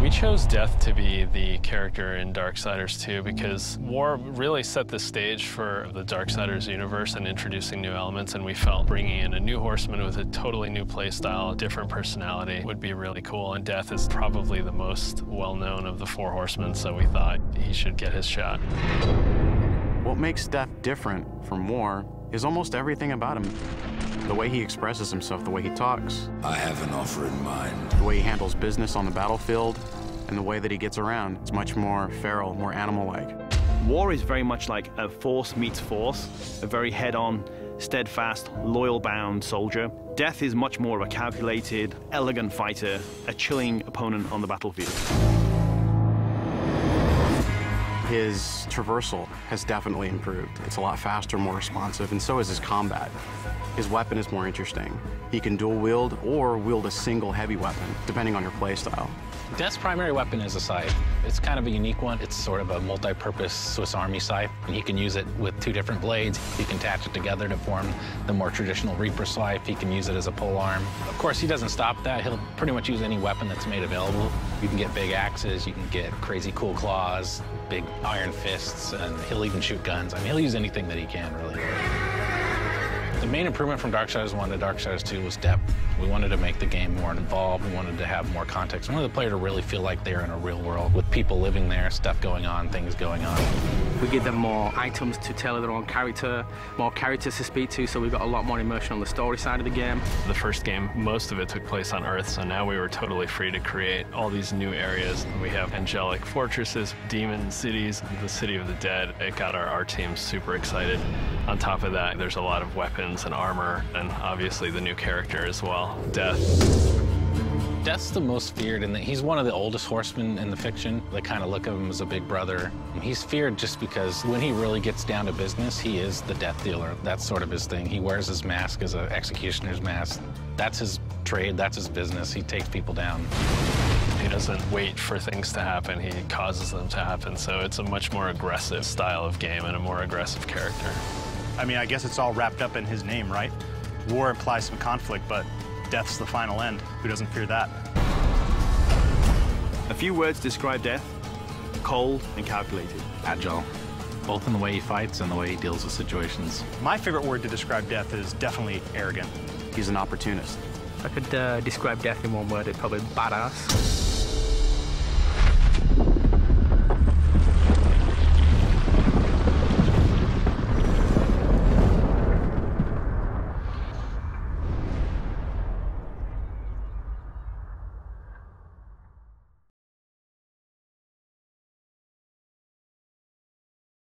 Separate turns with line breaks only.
We chose Death to be the character in Darksiders 2 because War really set the stage for the Darksiders universe and introducing new elements, and we felt bringing in a new horseman with a totally new playstyle, different personality would be really cool, and Death is probably the most well-known of the four horsemen, so we thought he should get his shot.
What makes Death different from War is almost everything about him. The way he expresses himself, the way he talks.
I have an offer in mind.
The way he handles business on the battlefield, and the way that he gets around. It's much more feral, more animal-like.
War is very much like a force meets force, a very head-on, steadfast, loyal-bound soldier. Death is much more of a calculated, elegant fighter, a chilling opponent on the battlefield.
His traversal has definitely improved. It's a lot faster, more responsive, and so is his combat. His weapon is more interesting. He can dual wield or wield a single heavy weapon, depending on your playstyle.
Death's primary weapon is a scythe. It's kind of a unique one. It's sort of a multi-purpose Swiss Army scythe, and he can use it with two different blades. He can attach it together to form the more traditional Reaper scythe. He can use it as a polearm. Of course, he doesn't stop that. He'll pretty much use any weapon that's made available. You can get big axes, you can get crazy cool claws, big iron fists, and he'll even shoot guns. I mean, he'll use anything that he can, really. The main improvement from Darksiders 1 to Darksiders 2 was depth. We wanted to make the game more involved. We wanted to have more context. We wanted the player to really feel like they're in a real world with people living there, stuff going on, things going on.
We give them more items to tailor their own character, more characters to speak to, so we got a lot more immersion on the story side of the game.
The first game, most of it took place on Earth, so now we were totally free to create all these new areas. We have angelic fortresses, demon cities, the city of the dead. It got our team super excited. On top of that, there's a lot of weapons and armor, and obviously the new character as well, Death.
Death's the most feared in that he's one of the oldest horsemen in the fiction. They kind of look at him as a big brother. He's feared just because when he really gets down to business, he is the death dealer. That's sort of his thing. He wears his mask as an executioner's mask. That's his trade, that's his business. He takes people down.
He doesn't wait for things to happen, he causes them to happen. So it's a much more aggressive style of game and a more aggressive character.
I mean, I guess it's all wrapped up in his name, right? War implies some conflict, but death's the final end. Who doesn't fear that?
A few words describe Death: cold and calculated.
Agile, both in the way he fights and the way he deals with situations.
My favorite word to describe Death is definitely arrogant.
He's an opportunist.
If I could describe Death in one word, it's probably badass.